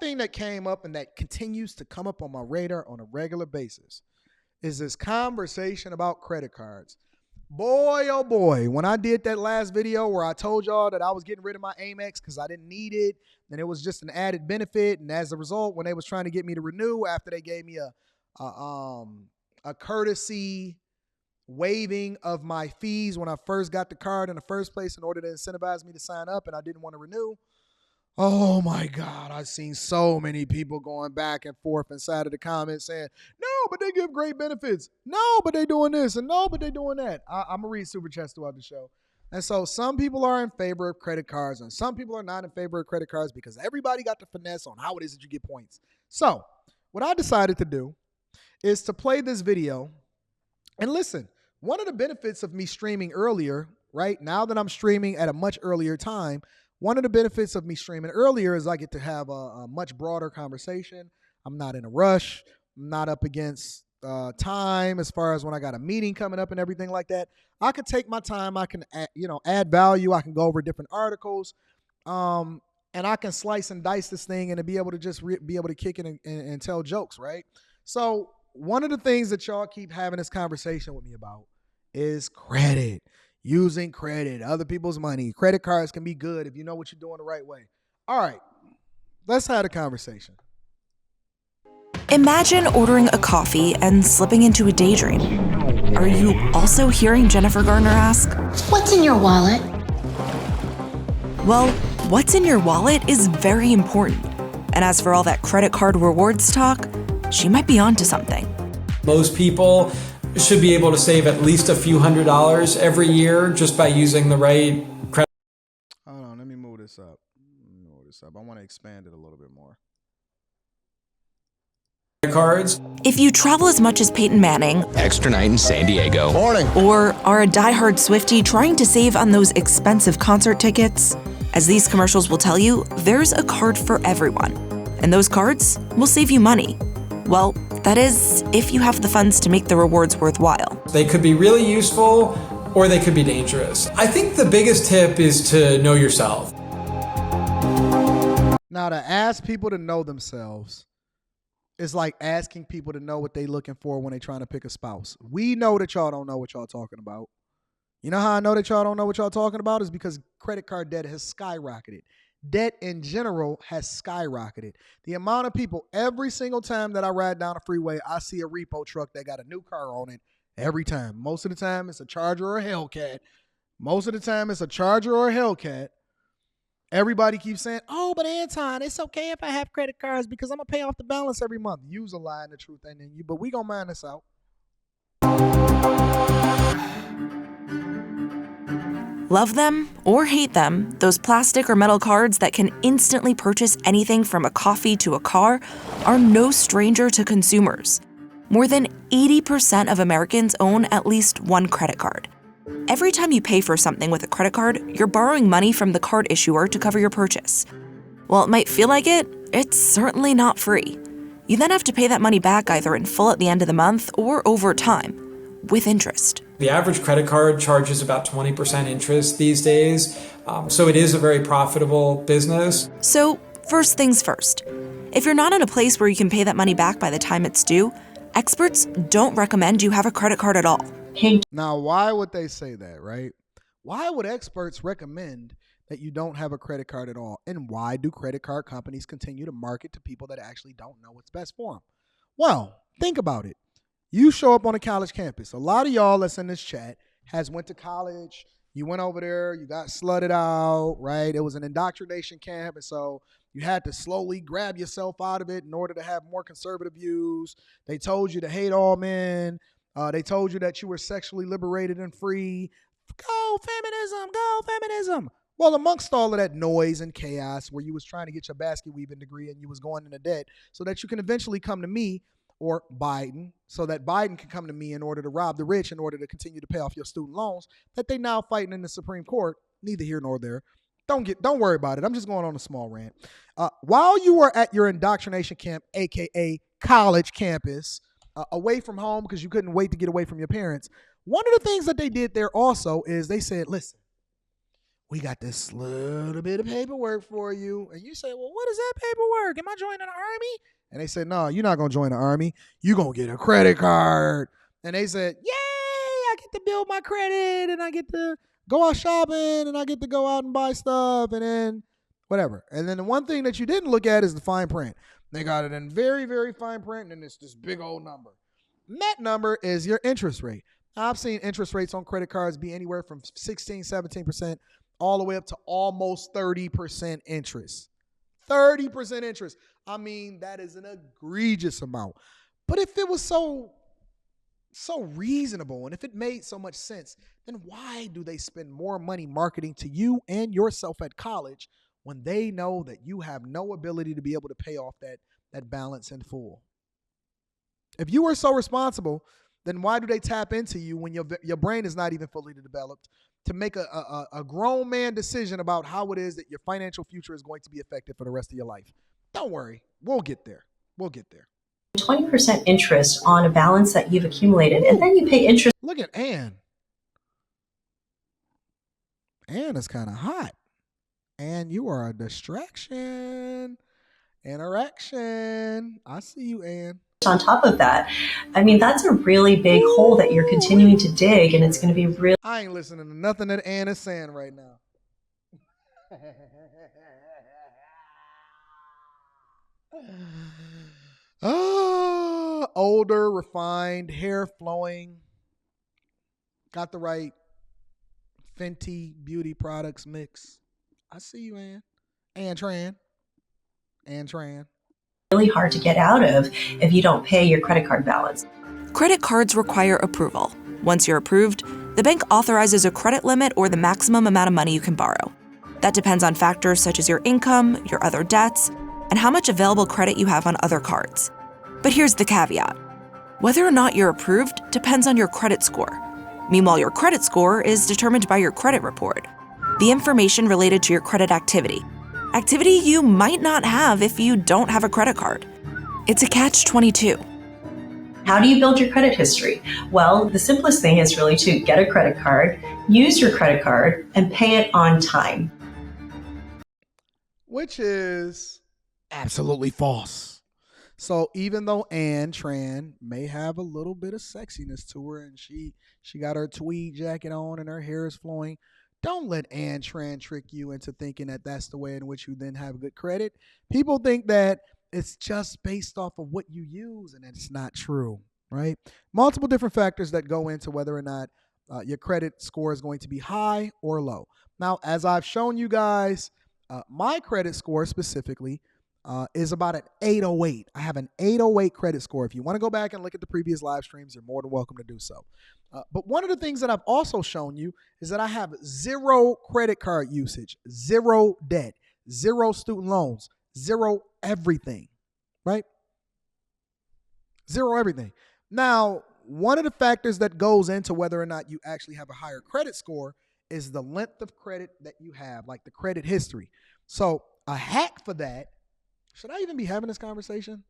thing that came up and that continues to come up on my radar on a regular basis is this conversation about credit cards. Boy, oh boy, when I did that last video where I told y'all that I was getting rid of my Amex because I didn't need it, and it was just an added benefit, and as a result, when they was trying to get me to renew after they gave me a courtesy waiving of my fees when I first got the card in the first place in order to incentivize me to sign up, and I didn't want to renew. Oh my God, I've seen so many people going back and forth inside of the comments saying, no, but they give great benefits. No, but they doing this. And no, but they doing that. I'm going to read super chats throughout the show. And so some people are in favor of credit cards and some people are not in favor of credit cards because everybody got the finesse on how it is that you get points. So what I decided to do is to play this video and listen. One of the benefits of me streaming earlier, right, now that I'm streaming at a much earlier time, one of the benefits of me streaming earlier is I get to have a much broader conversation. I'm not in a rush. I'm not up against time as far as when I got a meeting coming up and everything like that. I could take my time. I can add value. I can go over different articles. And I can slice and dice this thing and be able to just be able to kick it and tell jokes, right? So one of the things that y'all keep having this conversation with me about is credit. Using credit, other people's money. Credit cards can be good if you know what you're doing the right way. All right, let's have a conversation. Imagine ordering a coffee and slipping into a daydream. Are you also hearing Jennifer Garner ask, "What's in your wallet?" Well, what's in your wallet is very important. And as for all that credit card rewards talk, she might be onto something. Most people should be able to save at least a few $100s every year just by using the right credit. Hold on, let me move this up. I want to expand it a little bit more. Cards. If you travel as much as Peyton Manning, extra night in San Diego, morning, or are a diehard Swiftie trying to save on those expensive concert tickets, as these commercials will tell you, there's a card for everyone. And those cards will save you money. Well, that is, if you have the funds to make the rewards worthwhile. They could be really useful or they could be dangerous. I think the biggest tip is to know yourself. Now, to ask people to know themselves is like asking people to know what they're looking for when they're trying to pick a spouse. We know that y'all don't know what y'all talking about. You know how I know that y'all don't know what y'all talking about is because credit card debt has skyrocketed. Debt in general has skyrocketed. The amount of people, every single time that I ride down a freeway, I see a repo truck that got a new car on it every time. Most of the time, it's a Charger or a Hellcat. Everybody keeps saying, oh, but Anton, it's okay if I have credit cards because I'm going to pay off the balance every month. Use a lie and the truth ain't in you, but we going to mind this out. Love them or hate them, those plastic or metal cards that can instantly purchase anything from a coffee to a car are no stranger to consumers. More than 80% of Americans own at least one credit card. Every time you pay for something with a credit card, you're borrowing money from the card issuer to cover your purchase. While it might feel like it, it's certainly not free. You then have to pay that money back either in full at the end of the month or over time, with interest. The average credit card charges about 20% interest these days, so it is a very profitable business. So, first things first. If you're not in a place where you can pay that money back by the time it's due, experts don't recommend you have a credit card at all. Now, why would they say that, right? Why would experts recommend that you don't have a credit card at all? And why do credit card companies continue to market to people that actually don't know what's best for them? Well, think about it. You show up on a college campus. A lot of y'all that's in this chat has went to college. You went over there. You got slutted out, right? It was an indoctrination camp, and so you had to slowly grab yourself out of it in order to have more conservative views. They told you to hate all men. They told you that you were sexually liberated and free. Go feminism, go feminism. Well, amongst all of that noise and chaos where you was trying to get your basket weaving degree and you was going into debt so that you can eventually come to me or Biden, so that Biden can come to me in order to rob the rich in order to continue to pay off your student loans that they now fighting in the Supreme Court, neither here nor there. Don't worry about it. I'm just going on a small rant. While you were at your indoctrination camp, aka college campus, away from home because you couldn't wait to get away from your parents, one of the things that they did there also is they said, listen, we got this little bit of paperwork for you. And you say, well, what is that paperwork? Am I joining the army? And they said, no, you're not going to join the army. You're going to get a credit card. And they said, yay, I get to build my credit and I get to go out shopping and I get to go out and buy stuff and then whatever. And then the one thing that you didn't look at is the fine print. They got it in very, very fine print and it's this big old number. And that number is your interest rate. I've seen interest rates on credit cards be anywhere from 16, 17%, all the way up to almost 30% interest. 30% interest. I mean, that is an egregious amount. But if it was so reasonable and if it made so much sense, then why do they spend more money marketing to you and yourself at college when they know that you have no ability to be able to pay off that balance in full? If you were so responsible, then why do they tap into you when your brain is not even fully developed to make a grown man decision about how it is that your financial future is going to be affected for the rest of your life? Don't worry. We'll get there. 20% interest on a balance that you've accumulated, and then you pay interest. Look at Ann. Ann is kind of hot. Ann, you are a distraction. Interaction. I see you, Ann. On top of that, I mean, that's a really big hole that you're continuing to dig, and it's going to be really. I ain't listening to nothing that Ann is saying right now. Older, refined, hair flowing, got the right Fenty beauty products mix. I see you, Ann. Ann Tran. Really hard to get out of if you don't pay your credit card balance. Credit cards require approval. Once you're approved, the bank authorizes a credit limit or the maximum amount of money you can borrow. That depends on factors such as your income, your other debts, and how much available credit you have on other cards. But here's the caveat. Whether or not you're approved depends on your credit score. Meanwhile, your credit score is determined by your credit report, the information related to your credit activity you might not have if you don't have a credit card. It's a catch-22. How do you build your credit history? Well, the simplest thing is really to get a credit card, use your credit card, and pay it on time. Which is absolutely false. So even though Ann Tran may have a little bit of sexiness to her and she got her tweed jacket on and her hair is flowing, don't let Ann Tran trick you into thinking that that's the way in which you then have good credit. People think that it's just based off of what you use, and it's not true, right? Multiple different factors that go into whether or not your credit score is going to be high or low. Now, as I've shown you guys, my credit score specifically is about an 808. I have an 808 credit score. If you want to go back and look at the previous live streams, you're more than welcome to do so. But one of the things that I've also shown you is that I have zero credit card usage, zero debt, zero student loans, zero everything, right? Zero everything. Now, one of the factors that goes into whether or not you actually have a higher credit score is the length of credit that you have, like the credit history. So a hack for that, should I even be having this conversation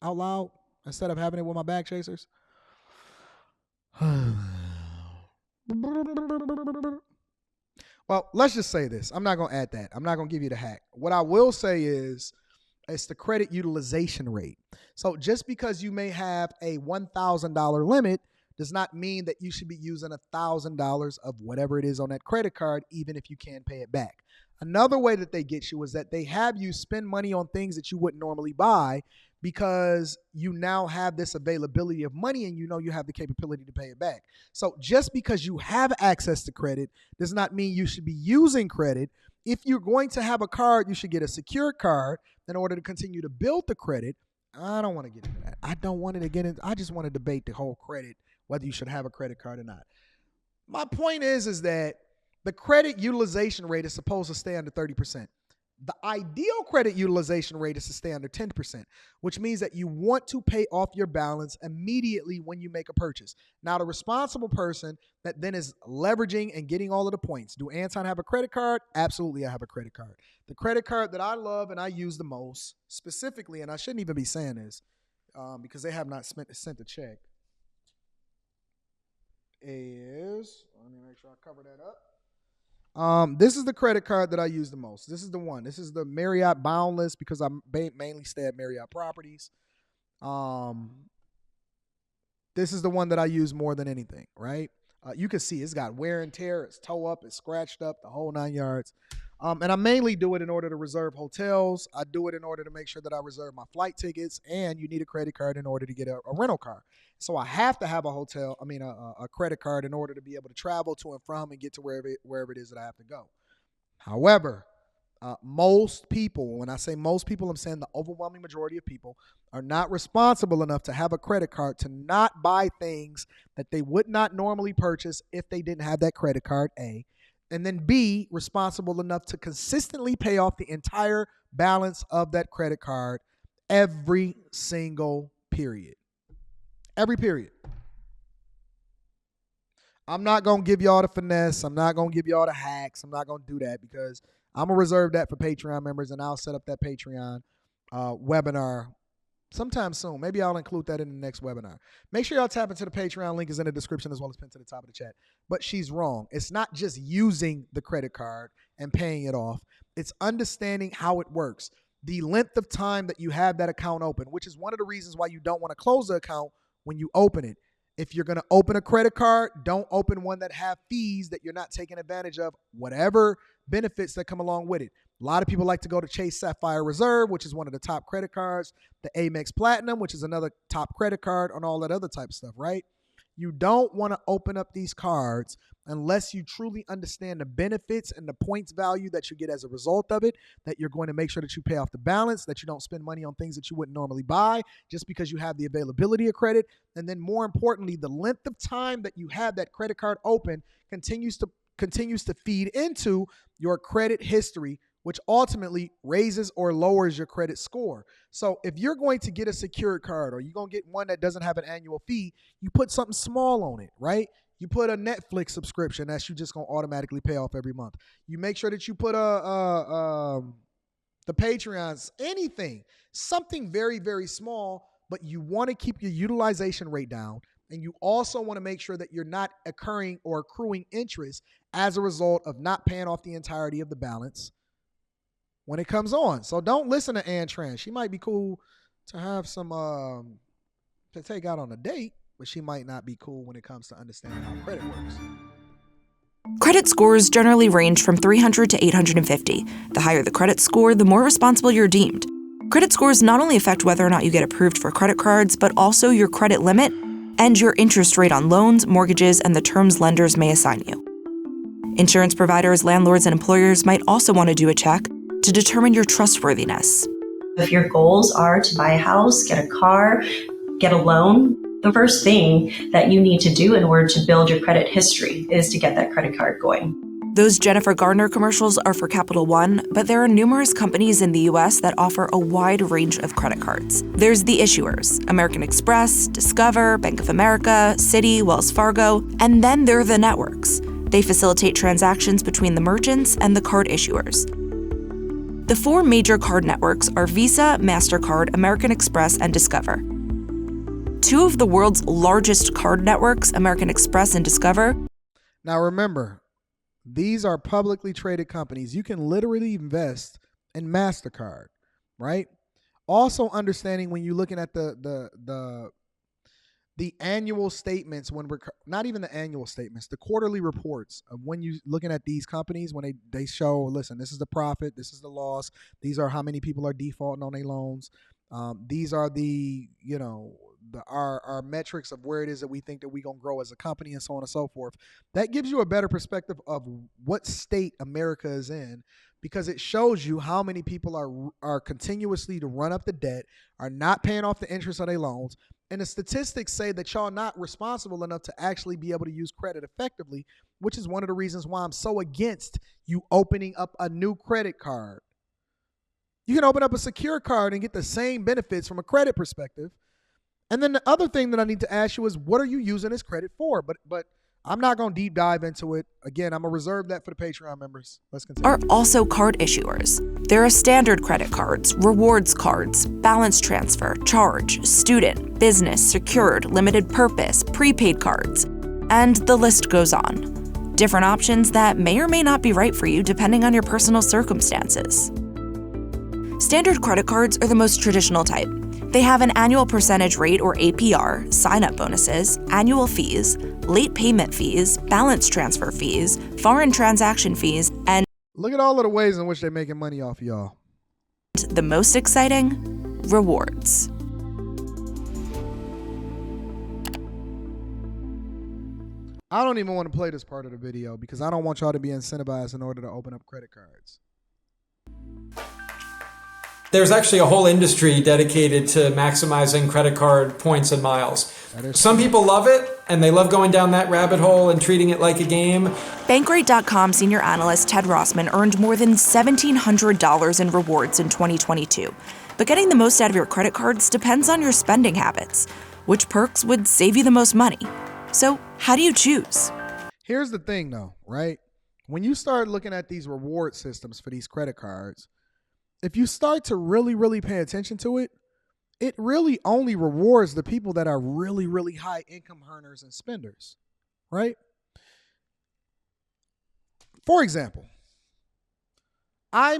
out loud instead of having it with my bag chasers? Well, let's just say this. I'm not going to add that. I'm not going to give you the hack. What I will say is it's the credit utilization rate. So just because you may have a $1,000 limit does not mean that you should be using $1,000 of whatever it is on that credit card, even if you can pay it back. Another way that they get you is that they have you spend money on things that you wouldn't normally buy because you now have this availability of money and you know you have the capability to pay it back. So just because you have access to credit does not mean you should be using credit. If you're going to have a card, you should get a secured card in order to continue to build the credit. I don't want to get into that. I don't want to get into. I just want to debate the whole credit, whether you should have a credit card or not. My point is that the credit utilization rate is supposed to stay under 30%. The ideal credit utilization rate is to stay under 10%, which means that you want to pay off your balance immediately when you make a purchase. Now, the responsible person that then is leveraging and getting all of the points. Do Anton have a credit card? Absolutely, I have a credit card. The credit card that I love and I use the most specifically, and I shouldn't even be saying this because they have not sent a check, is, let me make sure I cover that up. This is the credit card that I use the most. This is the one. This is the Marriott Boundless because I mainly stay at Marriott Properties. This is the one that I use more than anything, right? You can see it's got wear and tear. It's toe up. It's scratched up, the whole 9 yards. And I mainly do it in order to reserve hotels. I do it in order to make sure that I reserve my flight tickets, and you need a credit card in order to get a rental car. So I have to have a credit card in order to be able to travel to and from and get to wherever it is that I have to go. However, most people, when I say most people, I'm saying the overwhelming majority of people are not responsible enough to have a credit card to not buy things that they would not normally purchase if they didn't have that credit card, A. And then B, responsible enough to consistently pay off the entire balance of that credit card every single period. Every period. I'm not going to give y'all the finesse. I'm not going to give y'all the hacks. I'm not going to do that because I'm going to reserve that for Patreon members, and I'll set up that Patreon webinar sometime soon. Maybe I'll include that in the next webinar. Make sure y'all tap into the Patreon. Link is in the description as well as pinned to the top of the chat. But she's wrong. It's not just using the credit card and paying it off. It's understanding how it works. The length of time that you have that account open, which is one of the reasons why you don't want to close the account when you open it. If you're going to open a credit card, don't open one that have fees that you're not taking advantage of, whatever benefits that come along with it. A lot of people like to go to Chase Sapphire Reserve, which is one of the top credit cards, the Amex Platinum, which is another top credit card, and all that other type of stuff, right? You don't want to open up these cards unless you truly understand the benefits and the points value that you get as a result of it, that you're going to make sure that you pay off the balance, that you don't spend money on things that you wouldn't normally buy just because you have the availability of credit. And then more importantly, the length of time that you have that credit card open continues to feed into your credit history, which ultimately raises or lowers your credit score. So if you're going to get a secured card or you're going to get one that doesn't have an annual fee, you put something small on it, right? You put a Netflix subscription that you just going to automatically pay off every month. You make sure that you put the Patreons, anything, something very, very small, but you want to keep your utilization rate down. And you also want to make sure that you're not accruing interest as a result of not paying off the entirety of the balance when it comes on. So don't listen to Ann Tran. She might be cool to have some to take out on a date, but she might not be cool when it comes to understanding how credit works. Credit scores generally range from 300 to 850. The higher the credit score, the more responsible you're deemed. Credit scores not only affect whether or not you get approved for credit cards, but also your credit limit and your interest rate on loans, mortgages, and the terms lenders may assign you. Insurance providers, landlords, and employers might also want to do a check to determine your trustworthiness. If your goals are to buy a house, get a car, get a loan, the first thing that you need to do in order to build your credit history is to get that credit card going. Those Jennifer Garner commercials are for Capital One, but there are numerous companies in the U.S. that offer a wide range of credit cards. There's the issuers, American Express, Discover, Bank of America, Citi, Wells Fargo, and then there are the networks. They facilitate transactions between the merchants and the card issuers. The four major card networks are Visa, MasterCard, American Express, and Discover. Two of the world's largest card networks, American Express and Discover. Now remember, these are publicly traded companies. You can literally invest in MasterCard, right? Also understanding when you're looking at the annual statements, when we're not even the annual statements, the quarterly reports of when you're looking at these companies, when they show, listen, this is the profit, this is the loss, these are how many people are defaulting on their loans. These are our metrics of where it is that we think that we're going to grow as a company and so on and so forth. That gives you a better perspective of what state America is in, because it shows you how many people are continuously to run up the debt, are not paying off the interest on their loans. And the statistics say that y'all not responsible enough to actually be able to use credit effectively, which is one of the reasons why I'm so against you opening up a new credit card. You can open up a secure card and get the same benefits from a credit perspective. And then the other thing that I need to ask you is, what are you using this credit for? But I'm not going to deep dive into it. Again, I'm going to reserve that for the Patreon members. Let's continue. Are also card issuers. There are standard credit cards, rewards cards, balance transfer, charge, student, business, secured, limited purpose, prepaid cards, and the list goes on. Different options that may or may not be right for you depending on your personal circumstances. Standard credit cards are the most traditional type. They have an annual percentage rate or APR, sign-up bonuses, annual fees, late payment fees, balance transfer fees, foreign transaction fees, and look at all of the ways in which they're making money off y'all. the most exciting, rewards. I don't even want to play this part of the video because I don't want y'all to be incentivized in order to open up credit cards. There's actually a whole industry dedicated to maximizing credit card points and miles. Some people love it, and they love going down that rabbit hole and treating it like a game. Bankrate.com senior analyst Ted Rossman earned more than $1,700 in rewards in 2022. But getting the most out of your credit cards depends on your spending habits. Which perks would save you the most money? So, how do you choose? Here's the thing, though, right? When you start looking at these reward systems for these credit cards, if you start to really, really pay attention to it, it really only rewards the people that are really, really high income earners and spenders, right? For example, I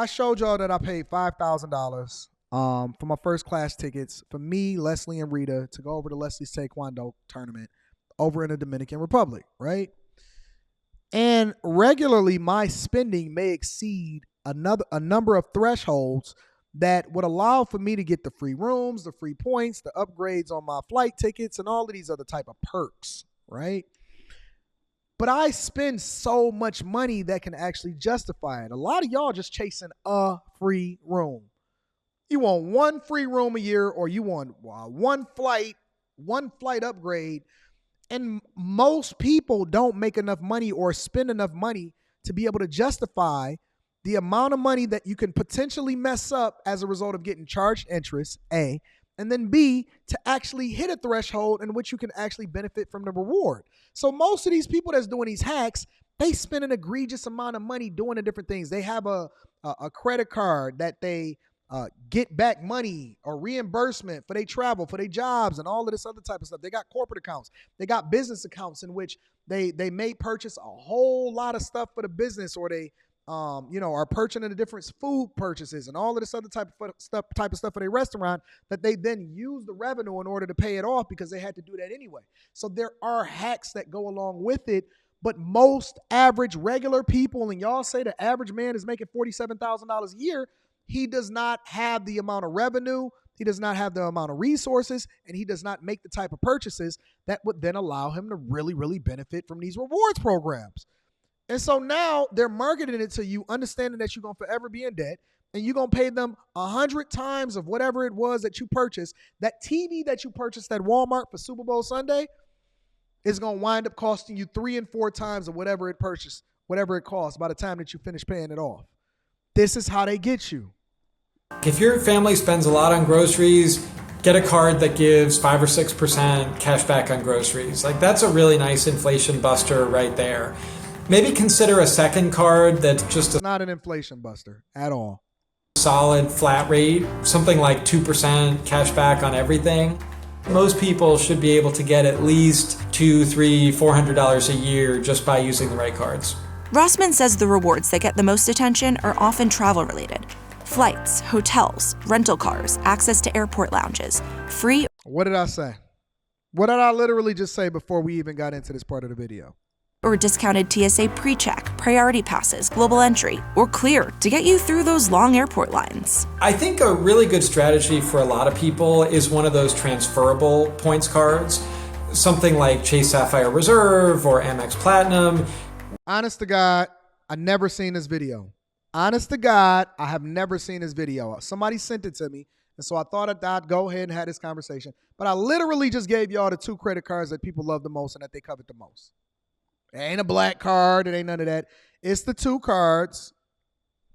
showed y'all that I paid $5,000 for my first class tickets for me, Leslie, and Rita to go over to Leslie's Taekwondo tournament over in the Dominican Republic, right? And regularly, my spending may exceed a number of thresholds that would allow for me to get the free rooms, the free points, the upgrades on my flight tickets, and all of these other type of perks, right? But I spend so much money that can actually justify it. A lot of y'all just chasing a free room. You want one free room a year, or you want one flight upgrade. And most people don't make enough money or spend enough money to be able to justify the amount of money that you can potentially mess up as a result of getting charged interest, A, and then B, to actually hit a threshold in which you can actually benefit from the reward. So most of these people that's doing these hacks, they spend an egregious amount of money doing the different things. They have a credit card that they get back money or reimbursement for their travel, for their jobs, and all of this other type of stuff. They got corporate accounts. They got business accounts in which they may purchase a whole lot of stuff for the business, or they are purchasing the different food purchases and all of this other type of stuff for their restaurant that they then use the revenue in order to pay it off because they had to do that anyway. So there are hacks that go along with it, but most average regular people, and y'all say the average man is making $47,000 a year, he does not have the amount of revenue, he does not have the amount of resources, and he does not make the type of purchases that would then allow him to really, really benefit from these rewards programs. And so now they're marketing it to you, understanding that you're going to forever be in debt, and you're going to pay them 100 times of whatever it was that you purchased. That TV that you purchased at Walmart for Super Bowl Sunday is going to wind up costing you 3 and 4 times of whatever it costs by the time that you finish paying it off. This is how they get you. If your family spends a lot on groceries, get a card that gives 5 or 6% cash back on groceries. Like, that's a really nice inflation buster right there. Maybe consider a second card that's just not an inflation buster at all. Solid flat rate, something like 2% cash back on everything. Most people should be able to get at least $200, $300, $400 a year just by using the right cards. Rossman says the rewards that get the most attention are often travel-related. Flights, hotels, rental cars, access to airport lounges, free... What did I say? What did I literally just say before we even got into this part of the video? Or discounted TSA pre-check, priority passes, global entry, or clear to get you through those long airport lines. I think a really good strategy for a lot of people is one of those transferable points cards, something like Chase Sapphire Reserve or Amex Platinum. Honest to God, I never seen this video. Honest to God, I have never seen this video. Somebody sent it to me, and so I thought I'd go ahead and have this conversation. But I literally just gave y'all the 2 credit cards that people love the most and that they covet the most. It ain't a black card. It ain't none of that. It's the 2 cards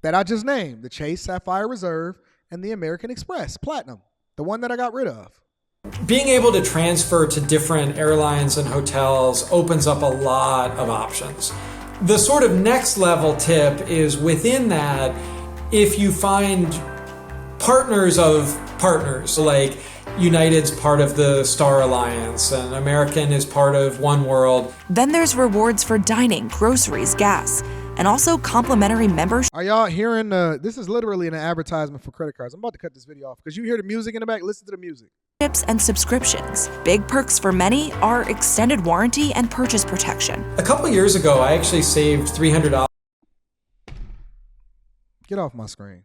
that I just named, the Chase Sapphire Reserve and the American Express Platinum, the one that I got rid of. Being able to transfer to different airlines and hotels opens up a lot of options. The sort of next level tip is within that, if you find partners of partners, like United's part of the Star Alliance, and American is part of One World. Then there's rewards for dining, groceries, gas, and also complimentary memberships. Are y'all hearing this is literally an advertisement for credit cards. I'm about to cut this video off because you hear the music in the back. Listen to the music. And subscriptions. Big perks for many are extended warranty and purchase protection. A couple years ago, I actually saved $300. Get off my screen.